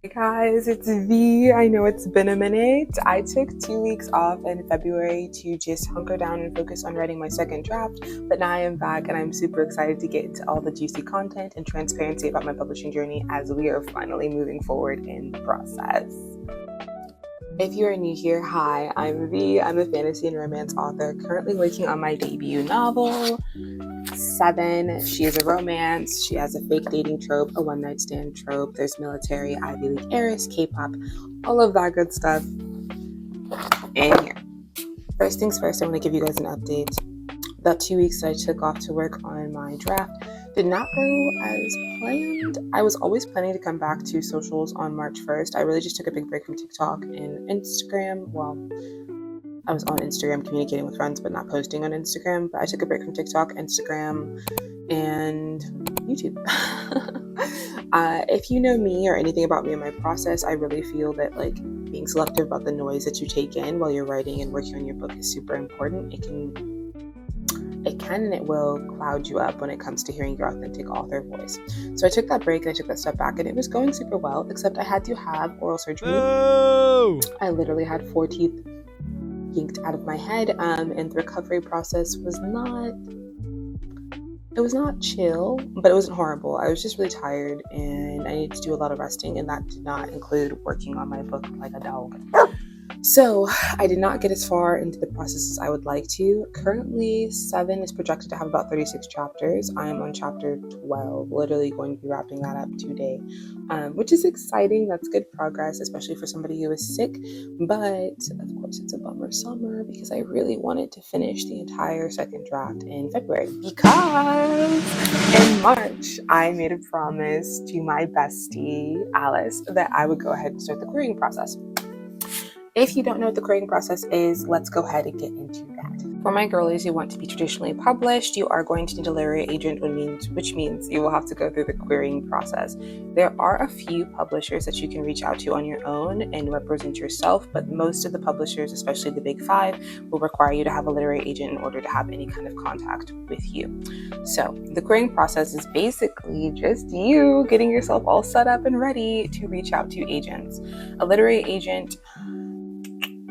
Hey guys, it's V. I know it's been a minute. I took 2 weeks off in February to just hunker down and focus on writing my second draft, but now I am back and I'm super excited to get into all the juicy content and transparency about my publishing journey as we are finally moving forward in the process. If you are new here, hi, I'm V. I'm a fantasy and romance author currently working on my debut novel, Seven. She is a romance. She has a fake dating trope, a one-night stand trope. There's military, Ivy League heiress, K-pop, all of that good stuff in here. First things first, I want to give you guys an update. The 2 weeks that I took off to work on my draft did not go as planned. I was always planning to come back to socials on March 1st. I really just took a big break from TikTok and Instagram. Well, I was on Instagram communicating with friends, but not posting on Instagram. But I took a break from TikTok, Instagram, and YouTube. If you know me or anything about me and my process, I really feel that being selective about the noise that you take in while you're writing and working on your book is super important. It can and it will cloud you up when it comes to hearing your authentic author voice. So I took that break and I took that step back, and it was going super well, except I had to have oral surgery. Oh! I literally had 4 teeth yanked out of my head, and the recovery process was not chill, but it wasn't horrible. I was just really tired and I needed to do a lot of resting, and that did not include working on my book like a dog. So I did not get as far into the process as I would like to. Currently, 7 is projected to have about 36 chapters. I am on chapter 12, literally going to be wrapping that up today, which is exciting. That's good progress, especially for somebody who is sick. But of course, it's a bummer summer because I really wanted to finish the entire second draft in February, because in March, I made a promise to my bestie, Alice, that I would go ahead and start the querying process. If you don't know what the querying process is, let's go ahead and get into that. For my girlies who want to be traditionally published, you are going to need a literary agent, which means you will have to go through the querying process. There are a few publishers that you can reach out to on your own and represent yourself, but most of the publishers, especially the big 5, will require you to have a literary agent in order to have any kind of contact with you. So the querying process is basically just you getting yourself all set up and ready to reach out to agents. A literary agent,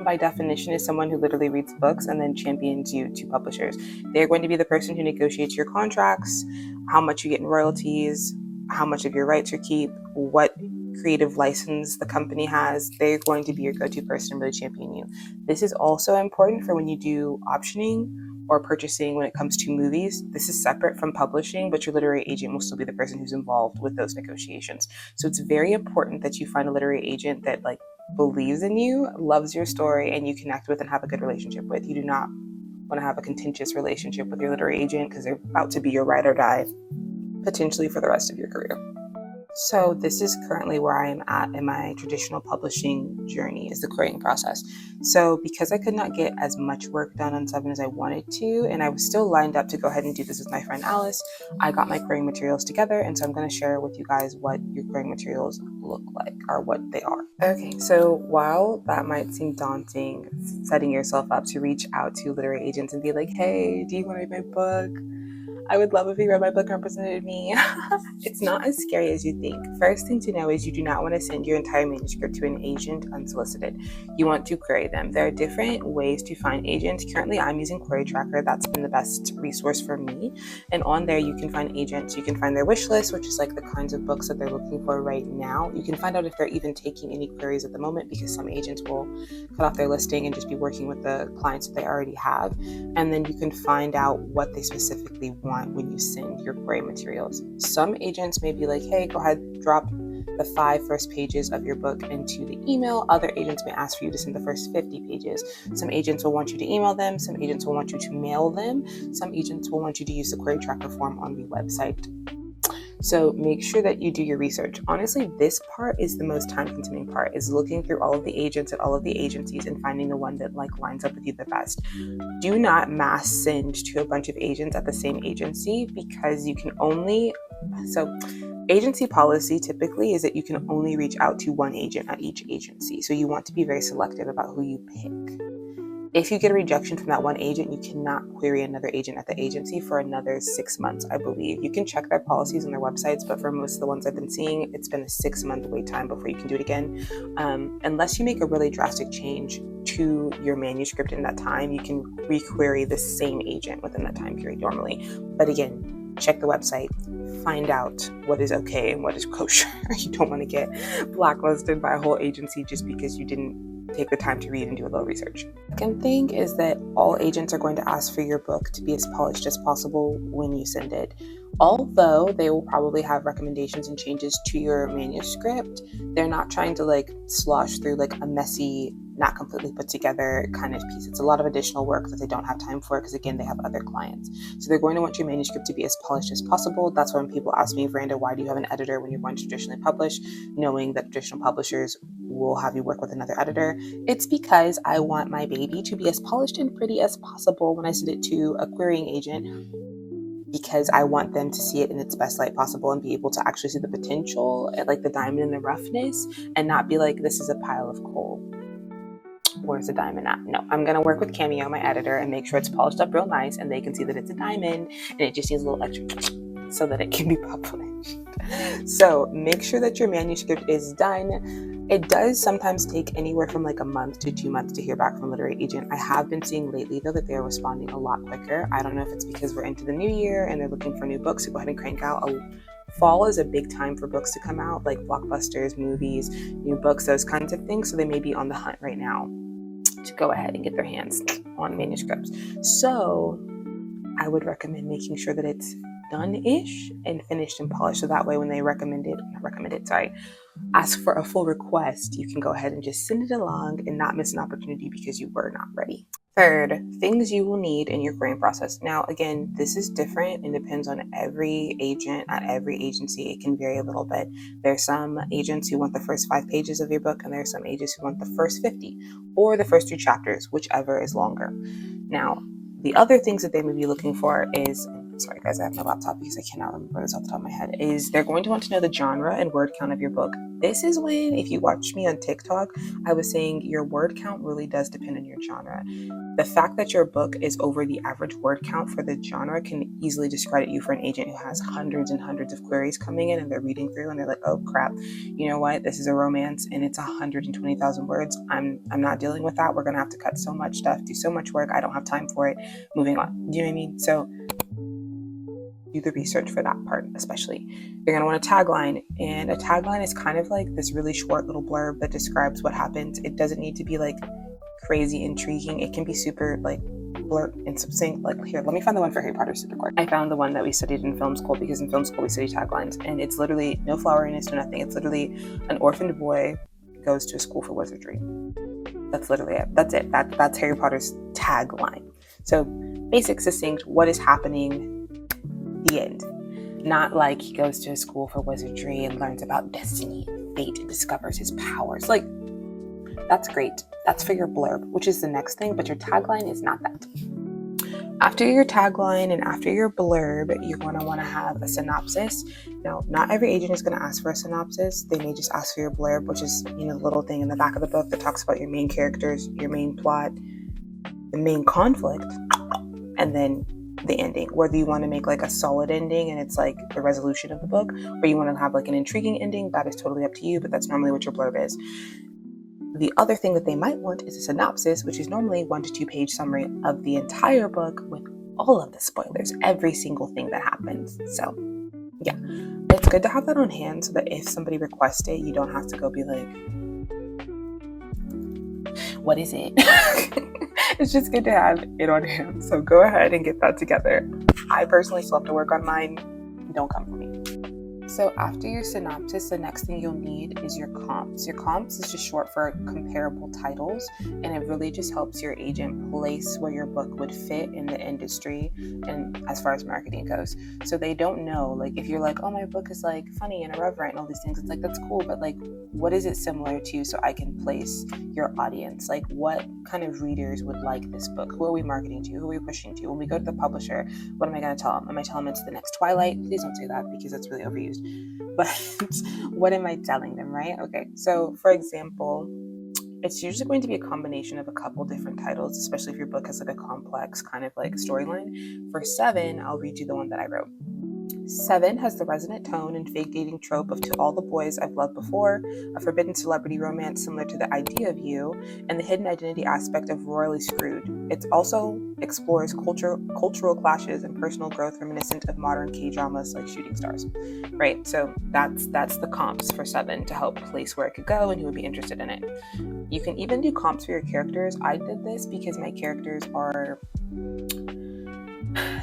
by definition, is someone who literally reads books and then champions you to publishers. They're going to be the person who negotiates your contracts, how much you get in royalties, how much of your rights you keep, what creative license the company has. They're going to be your go-to person and really champion you. This is also important for when you do optioning or purchasing when it comes to movies. This is separate from publishing, but your literary agent will still be the person who's involved with those negotiations. So it's very important that you find a literary agent that believes in you, loves your story, and you connect with and have a good relationship with. You do not want to have a contentious relationship with your literary agent because they're about to be your ride or die, potentially for the rest of your career. So this is currently where I am at in my traditional publishing journey, is the querying process. So because I could not get as much work done on 7 as I wanted to, and I was still lined up to go ahead and do this with my friend Alice, I got my querying materials together, and so I'm going to share with you guys what your querying materials look like, or what they are. Okay, so while that might seem daunting, setting yourself up to reach out to literary agents and be like, hey, do you want to read my book? I would love if you read my book and represented me. It's not as scary as you think. First thing to know is you do not want to send your entire manuscript to an agent unsolicited. You want to query them. There are different ways to find agents. Currently, I'm using Query Tracker. That's been the best resource for me. And on there, you can find agents. You can find their wish list, which is the kinds of books that they're looking for right now. You can find out if they're even taking any queries at the moment, because some agents will cut off their listing and just be working with the clients that they already have. And then you can find out what they specifically want when you send your query materials. Some agents may be like, hey, go ahead, drop the 5 first pages of your book into the email. Other agents may ask for you to send the first 50 pages. Some agents will want you to email them. Some agents will want you to mail them. Some agents will want you to use the Query Tracker form on the website. So make sure that you do your research. Honestly, this part is the most time-consuming part, is looking through all of the agents at all of the agencies and finding the one that lines up with you the best. Do not mass send to a bunch of agents at the same agency, because you can only... So agency policy typically is that you can only reach out to one agent at each agency. So you want to be very selective about who you pick. If you get a rejection from that one agent, you cannot query another agent at the agency for another 6 months, I believe. You can check their policies on their websites, but for most of the ones I've been seeing, it's been a 6-month wait time before you can do it again. Unless you make a really drastic change to your manuscript in that time, you can requery the same agent within that time period normally. But again, check the website, find out what is okay and what is kosher. You don't want to get blacklisted by a whole agency just because you didn't take the time to read and do a little research. Second thing is that all agents are going to ask for your book to be as polished as possible when you send it. Although they will probably have recommendations and changes to your manuscript, they're not trying to slosh through a messy, not completely put together kind of piece. It's a lot of additional work that they don't have time for because again, they have other clients. So they're going to want your manuscript to be as polished as possible. That's why when people ask me, Veranda, why do you have an editor when you're going to traditionally publish, knowing that traditional publishers will have you work with another editor? It's because I want my baby to be as polished and pretty as possible when I send it to a querying agent, because I want them to see it in its best light possible and be able to actually see the potential at the diamond in the roughness and not be like, this is a pile of coal. Where's the diamond at? No, I'm going to work with Cameo, my editor, and make sure it's polished up real nice and they can see that it's a diamond and it just needs a little extra so that it can be published. So make sure that your manuscript is done. It does sometimes take anywhere from a month to 2 months to hear back from a literary agent. I have been seeing lately though that they're responding a lot quicker. I don't know if it's because we're into the new year and they're looking for new books to go ahead and crank out. Fall is a big time for books to come out, like blockbusters, movies, new books, those kinds of things. So they may be on the hunt right now to go ahead and get their hands on manuscripts. So I would recommend making sure that it's done-ish and finished and polished. So that way when they ask for a full request, you can go ahead and just send it along and not miss an opportunity because you were not ready. Third, things you will need in your querying process. Now, again, this is different and depends on every agent at every agency. It can vary a little bit. There's some agents who want the first 5 pages of your book, and there's some agents who want the first 50 or the first 2 chapters, whichever is longer. Now, the other things that they may be looking for is, sorry guys, I have my laptop because I cannot remember this off the top of my head, is they're going to want to know the genre and word count of your book. This is when, if you watch me on TikTok, I was saying your word count really does depend on your genre. The fact that your book is over the average word count for the genre can easily discredit you for an agent who has hundreds and hundreds of queries coming in and they're reading through and they're like, oh crap, you know what? This is a romance and it's 120,000 words. I'm not dealing with that. We're going to have to cut so much stuff, do so much work. I don't have time for it. Moving on. Do you know what I mean? So do the research for that part, especially. You're going to want a tagline, and a tagline is kind of like this really short little blurb that describes what happens. It doesn't need to be crazy intriguing. It can be super blurb and succinct. Here, let me find the one for Harry Potter super quick. I found the one that we studied in film school, because in film school we study taglines, and it's literally no floweriness, no nothing. It's literally an orphaned boy goes to a school for wizardry. That's literally it. That's it. That's Harry Potter's tagline. So basic, succinct, what is happening, the end. Not like he goes to a school for wizardry and learns about destiny and fate and discovers his powers. That's great. That's for your blurb, which is the next thing, but your tagline is not that. After your tagline and after your blurb, you're going to want to have a synopsis. Now, not every agent is going to ask for a synopsis. They may just ask for your blurb, which is, the little thing in the back of the book that talks about your main characters, your main plot, the main conflict, and then the ending. Whether you want to make a solid ending and it's the resolution of the book, or you want to have an intriguing ending, that is totally up to you, but that's normally what your blurb is. The other thing that they might want is a synopsis, which is normally 1 to 2 page summary of the entire book with all of the spoilers, every single thing that happens. So yeah, it's good to have that on hand so that if somebody requests it, you don't have to go be like, what is it? It's just good to have it on hand. So go ahead and get that together. I personally still have to work on mine. Don't come for me. So after your synopsis, the next thing you'll need is your comps. Your comps is just short for comparable titles, and it really just helps your agent place where your book would fit in the industry and as far as marketing goes. So they don't know, if you're oh, my book is funny and irreverent and all these things, it's that's cool, but what is it similar to so I can place your audience? What kind of readers would like this book? Who are we marketing to? Who are we pushing to? When we go to the publisher, what am I going to tell them? Am I telling them it's the next Twilight? Please don't say that because that's really overused. But what am I telling them, right? Okay, so for example, It's usually going to be a combination of a couple different titles, especially if your book has like a complex kind of like storyline. For 7, I'll read you the one that I wrote. 7 has the resonant tone and fake dating trope of To All the Boys I've Loved Before, a forbidden celebrity romance similar to The Idea of You, and the hidden identity aspect of Royally Screwed. It also explores cultural clashes and personal growth reminiscent of modern K-dramas like Shooting Stars. Right, so that's the comps for 7 to help place where it could go and who would be interested in it. You can even do comps for your characters. I did this because my characters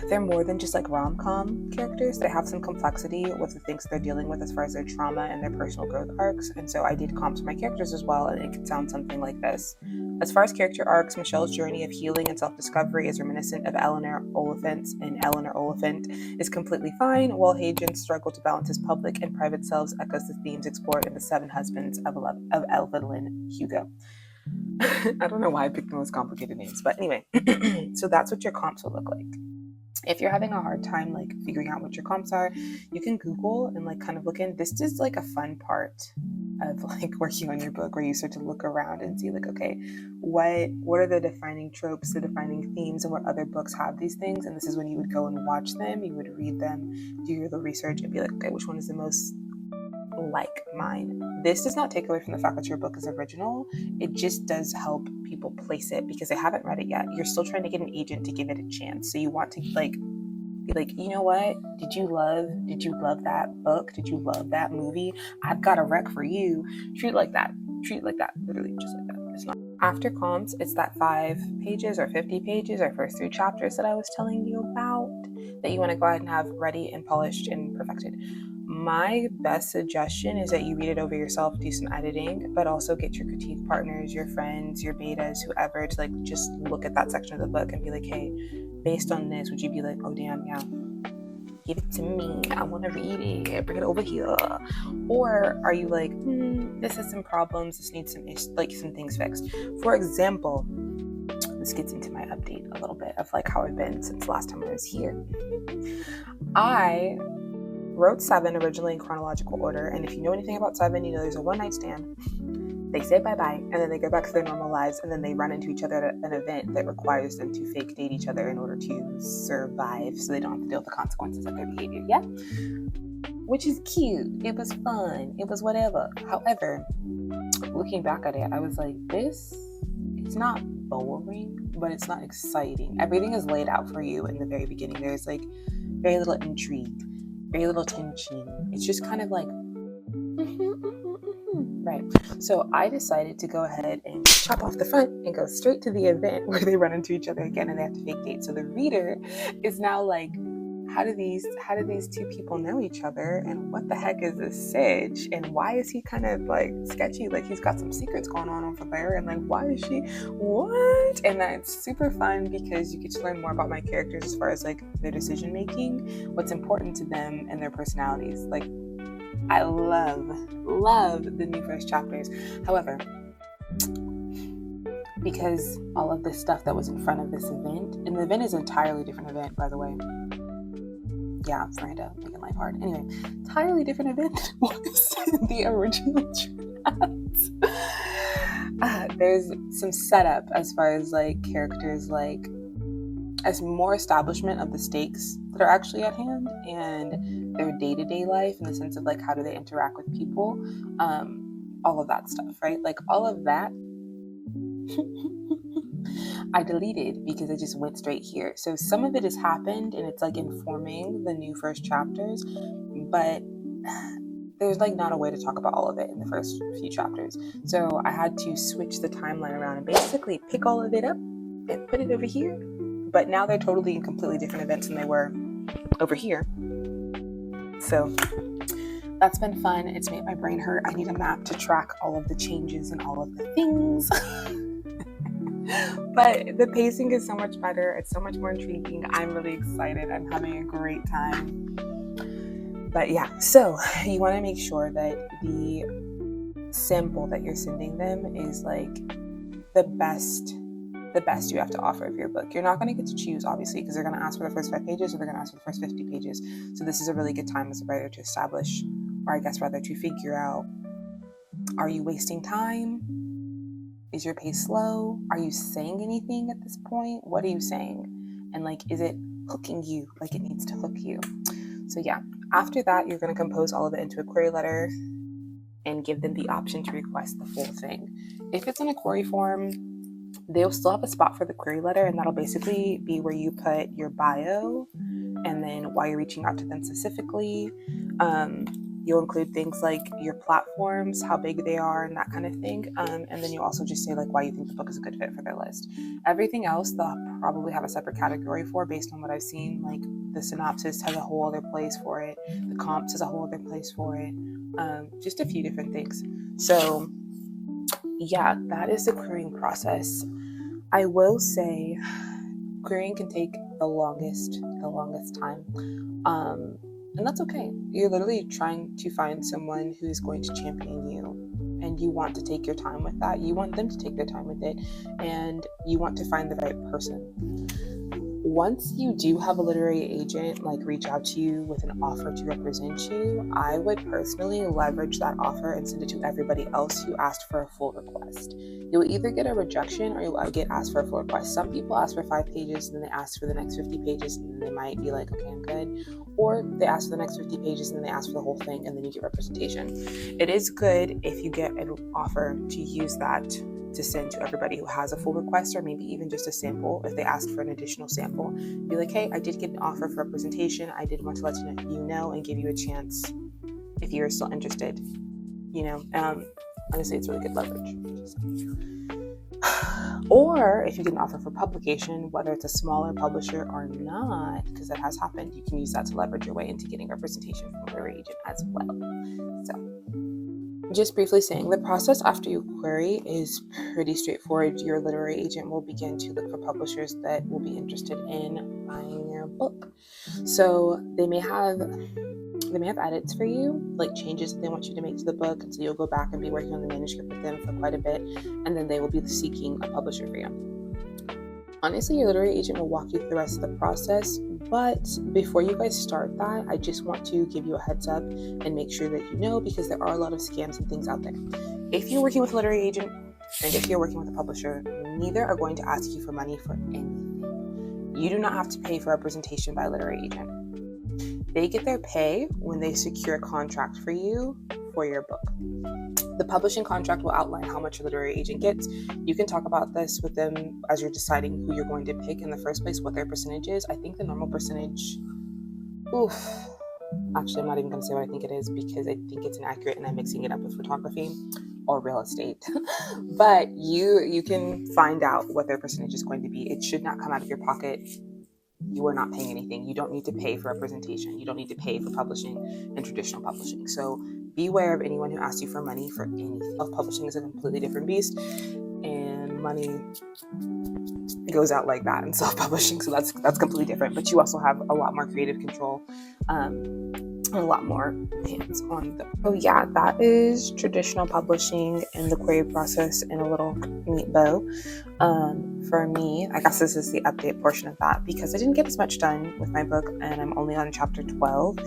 they're more than just like rom-com characters. They have some complexity with the things they're dealing with as far as their trauma and their personal growth arcs. And so I did comps for my characters as well, and it could sound something like this. As far as character arcs, Michelle's journey of healing and self-discovery is reminiscent of Eleanor Oliphant's, and Eleanor Oliphant is completely fine, while Hadrian's struggle to balance his public and private selves echoes the themes explored in The 7 Husbands of Evelyn Hugo. I don't know why I picked the most complicated names, but anyway, so that's what your comps will look like. If you're having a hard time like figuring out what your comps are, you can Google and like kind of look in. This is like a fun part of like working on your book, where you start to look around and see like, okay, what are the defining tropes, the defining themes, and what other books have these things. And this is when you would go and watch them, you would read them, do your little research, and be like, okay, which one is the most like mine? This does not take away from the fact that your book is original. It just does help people place it because they haven't read it yet. You're still trying to get an agent to give it a chance. So you want to like be like, you know what? Did you love that book? Did you love that movie? I've got a rec for you. Treat it like that. Literally just like that. It's not. After comps, it's that 5 pages or 50 pages or first 3 chapters that I was telling you about that you want to go ahead and have ready and polished and perfected. My best suggestion is that you read it over yourself, do some editing, but also get your critique partners, your friends, your betas, whoever, to like just look at that section of the book and be like, hey, based on this, would you be like, oh damn, yeah, give it to me, I want to read it, bring it over here? Or are you like, this has some problems, this needs some things fixed? For example, this gets into my update a little bit of like how I've been since last time I was here. I wrote 7 originally in chronological order, and if you know anything about 7, you know there's a one-night stand. They say bye-bye, and then they go back to their normal lives, and then they run into each other at an event that requires them to fake date each other in order to survive, so they don't have to deal with the consequences of their behavior. Yeah? Which is cute. It was fun. It was whatever. However, looking back at it, I was like, this is not boring, but it's not exciting. Everything is laid out for you in the very beginning. There's like very little intrigue, very little tension. It's just kind of like, right. So I decided to go ahead and chop off the front and go straight to the event where they run into each other again and they have to fake date. So the reader is now like, how do these 2 people know each other, and what the heck is this sesh, and why is he kind of like sketchy, like he's got some secrets going on over there, and like why is she what? And that's super fun because you get to learn more about my characters as far as like their decision making, what's important to them, and their personalities. Like I love the new first chapters. However, because all of this stuff that was in front of this event, and the event is an entirely different event, by the way. Yeah, Miranda, making life hard. Anyway, entirely different event than was in the original draft. There's some setup as far as like characters, like as more establishment of the stakes that are actually at hand and their day-to-day life in the sense of like how do they interact with people, all of that stuff, right? Like all of that I deleted because I just went straight here. So some of it has happened and it's like informing the new first chapters, but there's like not a way to talk about all of it in the first few chapters. So I had to switch the timeline around and basically pick all of it up and put it over here. But now they're totally and completely different events than they were over here. So that's been fun. It's made my brain hurt. I need a map to track all of the changes and all of the things. But the pacing is so much better. It's so much more intriguing. I'm really excited. I'm having a great time. But yeah, so you want to make sure that the sample that you're sending them is like the best you have to offer of your book. You're not going to get to choose, obviously, because they're going to ask for the first 5 pages or they're going to ask for the first 50 pages. So this is a really good time as a writer to establish, or I guess rather to figure out, are you wasting time? Is your pace slow? Are you saying anything at this point? What are you saying? And like, is it hooking you like it needs to hook you? So yeah, after that, you're going to compose all of it into a query letter and give them the option to request the full thing. If it's in a query form, they'll still have a spot for the query letter, and that'll basically be where you put your bio and then why you're reaching out to them specifically. You'll include things like your platforms, how big they are, and that kind of thing. And then you also just say like why you think the book is a good fit for their list. Everything else they'll probably have a separate category for based on what I've seen. Like the synopsis has a whole other place for it. The comps has a whole other place for it. Just a few different things. So yeah, that is the querying process. I will say querying can take the longest time. And that's okay. You're literally trying to find someone who is going to champion you, and you want to take your time with that. You want them to take their time with it, and you want to find the right person. Once you do have a literary agent like reach out to you with an offer to represent you, I would personally leverage that offer and send it to everybody else who asked for a full request. You'll either get a rejection or you'll get asked for a full request. Some people ask for 5 pages and then they ask for the next 50 pages and then they might be like, okay, I'm good. Or they ask for the next 50 pages and then they ask for the whole thing and then you get representation. It is good if you get an offer to use that to send to everybody who has a full request, or maybe even just a sample if they ask for an additional sample. Be like, hey, I did get an offer for representation. I did want to let you know and give you a chance if you're still interested. Honestly, it's really good leverage. Or if you get an offer for publication, whether it's a smaller publisher or not, because that has happened, you can use that to leverage your way into getting representation from a literary agent as well. So just briefly saying, the process after you query is pretty straightforward. Your literary agent will begin to look for publishers that will be interested in buying your book. So they may have edits for you, like changes that they want you to make to the book, and so you'll go back and be working on the manuscript with them for quite a bit, and then they will be seeking a publisher for you. Honestly, your literary agent will walk you through the rest of the process, but before you guys start that, I just want to give you a heads up and make sure that you know, because there are a lot of scams and things out there. If you're working with a literary agent and if you're working with a publisher, neither are going to ask you for money for anything. You do not have to pay for representation by a literary agent. They get their pay when they secure a contract for you for your book. The publishing contract will outline how much your literary agent gets. You can talk about this with them as you're deciding who you're going to pick in the first place, what their percentage is. I think the normal percentage, actually, I'm not even going to say what I think it is because I think it's inaccurate and I'm mixing it up with photography or real estate. But you can find out what their percentage is going to be. It should not come out of your pocket. You are not paying anything. You don't need to pay for representation. You don't need to pay for publishing and traditional publishing. So beware of anyone who asks you for money for any. Self-publishing is a completely different beast, and money goes out like that in self-publishing. So that's completely different. But you also have a lot more creative control, and a lot more hands on them. Oh yeah, that is traditional publishing and the query process in a little neat bow. For me, I guess this is the update portion of that because I didn't get as much done with my book and I'm only on chapter 12.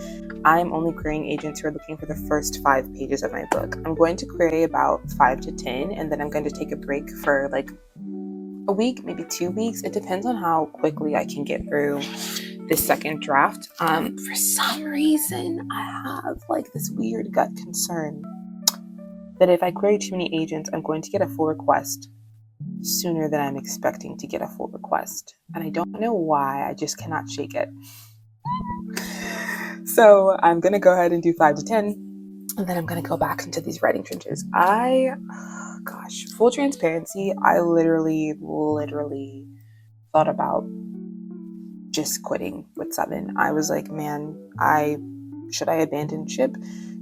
I'm only querying agents who are looking for the first 5 pages of my book. I'm going to query about 5 to 10 and then I'm going to take a break for like a week, maybe 2 weeks. It depends on how quickly I can get through this second draft. For some reason, I have like this weird gut concern that if I query too many agents, I'm going to get a full request sooner than I'm expecting to get a full request. And I don't know why, I just cannot shake it. So I'm going to go ahead and do 5 to 10, and then I'm going to go back into these writing trenches. Full transparency, I literally thought about just quitting with 7. I was like, man, should I abandon ship?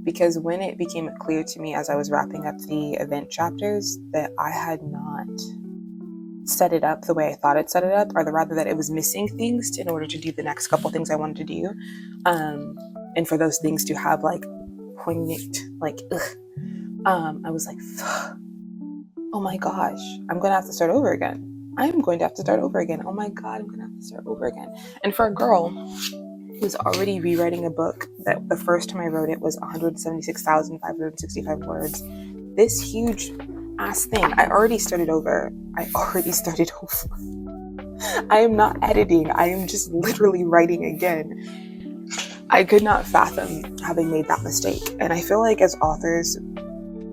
Because when it became clear to me as I was wrapping up the event chapters that I had not set it up the way I thought it set it up, or rather that it was missing things in order to do the next couple things I wanted to do, and for those things to have like poignant, like, I was like, oh my gosh, I'm gonna have to start over again. I'm going to have to start over again. Oh my God, I'm going to have to start over again. And for a girl who's already rewriting a book that the first time I wrote it was 176,565 words, this huge ass thing. I already started over. I am not editing. I am just literally writing again. I could not fathom having made that mistake. And I feel like as authors,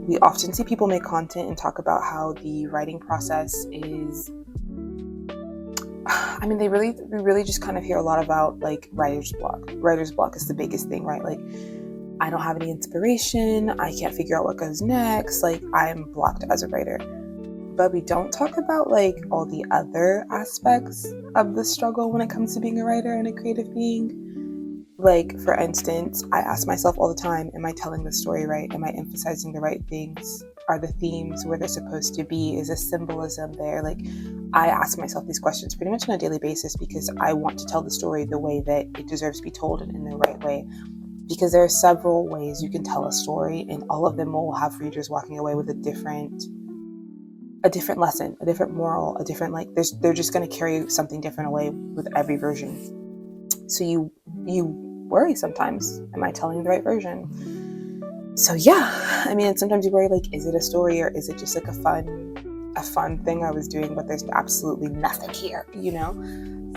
we often see people make content and talk about how the writing process is, I mean, we really just kind of hear a lot about like writer's block. Writer's block is the biggest thing, right? Like, I don't have any inspiration. I can't figure out what goes next. Like, I am blocked as a writer. But we don't talk about like all the other aspects of the struggle when it comes to being a writer and a creative being. Like, for instance, I ask myself all the time, am I telling the story right? Am I emphasizing the right things? Are the themes where they're supposed to be? Is a symbolism there? Like, I ask myself these questions pretty much on a daily basis because I want to tell the story the way that it deserves to be told and in the right way. Because there are several ways you can tell a story, and all of them will have readers walking away with a different lesson, a different moral, a different, like, they're just going to carry something different away with every version. So you worry sometimes, am I telling the right version? So yeah, I mean, sometimes you worry, like, is it a story or is it just like a fun thing I was doing, but there's absolutely nothing here, you know?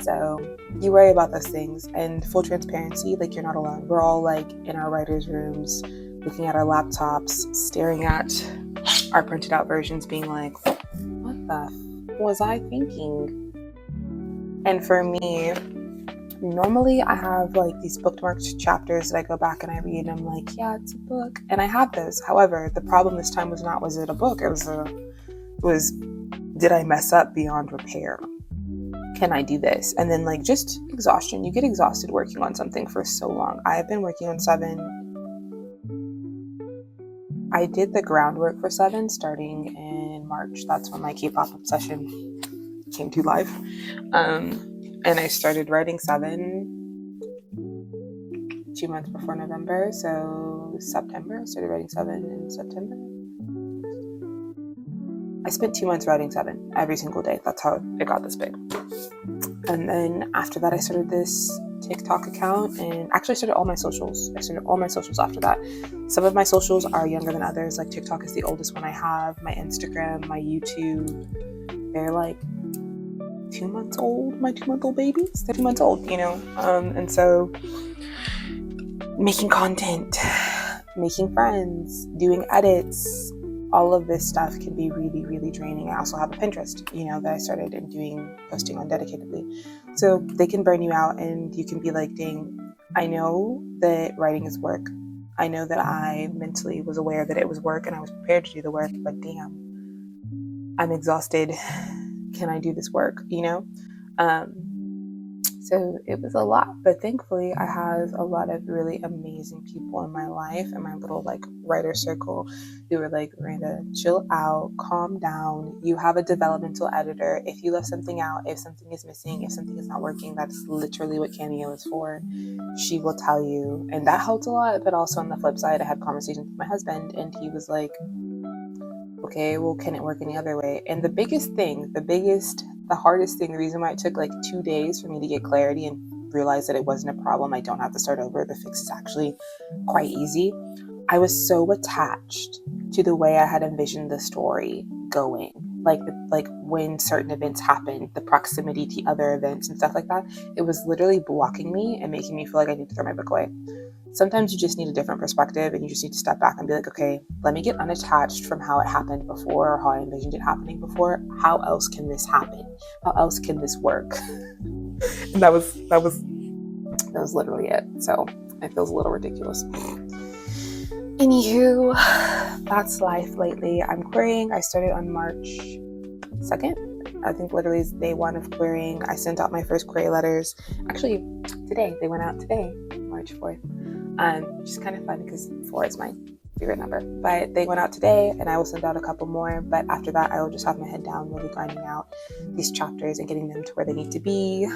So you worry about those things. And full transparency, like, you're not alone. We're all like in our writers' rooms, looking at our laptops, staring at our printed out versions, being like, what the was I thinking? And for me, normally I have like these bookmarked chapters that I go back and I read and I'm like, yeah, it's a book. And I have those. However, the problem this time was it a book? It was did I mess up beyond repair? Can I do this? And then, like, just exhaustion. You get exhausted working on something for so long. I have been working on 7. I did the groundwork for 7 starting in March. That's when my K-pop obsession came to life. And I started writing 7 2 months before November. So September, I started writing 7 in September. I spent 2 months writing 7 every single day. That's how it got this big. And then after that, I started this TikTok account, and actually I started all my socials. After that. Some of my socials are younger than others. Like, TikTok is the oldest one I have. My Instagram, my YouTube, they're like 2 months old. My 2-month-old babies, they're 2 months old, you know? And so making content, making friends, doing edits, all of this stuff can be really, really draining. I also have a Pinterest, you know, that I started posting on dedicatedly. So they can burn you out, and you can be like, dang, I know that writing is work. I know that I mentally was aware that it was work and I was prepared to do the work, but damn, I'm exhausted. Can I do this work, you know? So it was a lot, but thankfully I have a lot of really amazing people in my life and my little like writer circle who were like, Miranda, chill out, calm down. You have a developmental editor. If you left something out, if something is missing, if something is not working, that's literally what Cameo is for. She will tell you. And that helped a lot. But also on the flip side, I had conversations with my husband and he was like, okay, well, can it work any other way? And the hardest thing, the reason why it took like 2 days for me to get clarity and realize that it wasn't a problem, I don't have to start over, the fix is actually quite easy. I was so attached to the way I had envisioned the story going, like when certain events happened, the proximity to other events and stuff like that. It was literally blocking me and making me feel like I need to throw my book away. Sometimes you just need a different perspective and you just need to step back and be like, okay, let me get unattached from how it happened before or how I envisioned it happening before. How else can this happen? How else can this work? And that was literally it. So it feels a little ridiculous. Anywho, that's life lately. I'm querying. I started on March 2nd. I think literally is day 1 of querying. I sent out my first query letters. Actually, today. They went out today, March 4th. Which is kind of fun because 4 is my favorite number. But they went out today and I will send out a couple more. But after that, I will just have my head down, really grinding out these chapters and getting them to where they need to be,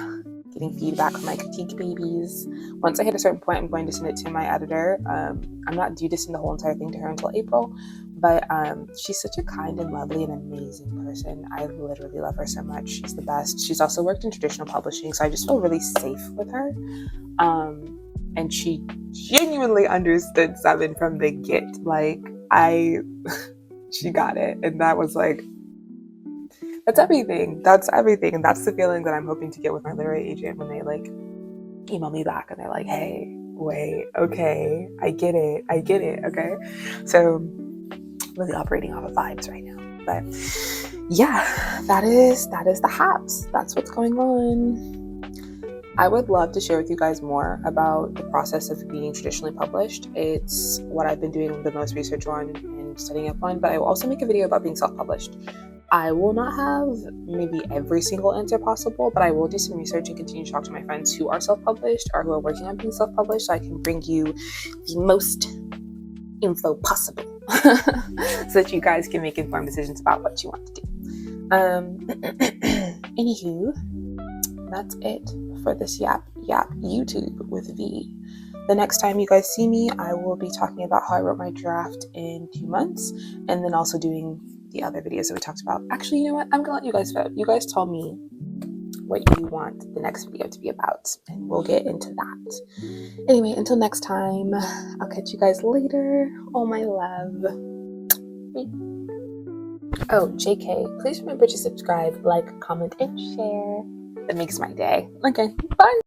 getting feedback from my critique babies. Once I hit a certain point, I'm going to send it to my editor. I'm not due to send the whole entire thing to her until April. But she's such a kind and lovely and amazing person. I literally love her so much. She's the best. She's also worked in traditional publishing, so I just feel really safe with her. And she genuinely understood 7 from the get. Like, she got it. And that was like, that's everything. That's everything. And that's the feeling that I'm hoping to get with my literary agent when they like email me back and they're like, hey, wait, okay, I get it, okay? So really operating off of vibes right now. But yeah, that is the haps. That's what's going on. I would love to share with you guys more about the process of being traditionally published. It's what I've been doing the most research on and studying up on, but I will also make a video about being self-published. I will not have maybe every single answer possible, but I will do some research and continue to talk to my friends who are self-published or who are working on being self-published so I can bring you the most info possible so that you guys can make informed decisions about what you want to do. Anywho, that's it for this yap YouTube with V. The next time you guys see me, I will be talking about how I wrote my draft in 2 months, and then also doing the other videos that we talked about. Actually, you know what? I'm gonna let you guys vote. You guys tell me what you want the next video to be about, and we'll get into that. Anyway, until next time, I'll catch you guys later. Oh, my love. Oh, JK, please remember to subscribe, like, comment, and share. That makes my day. Okay, bye.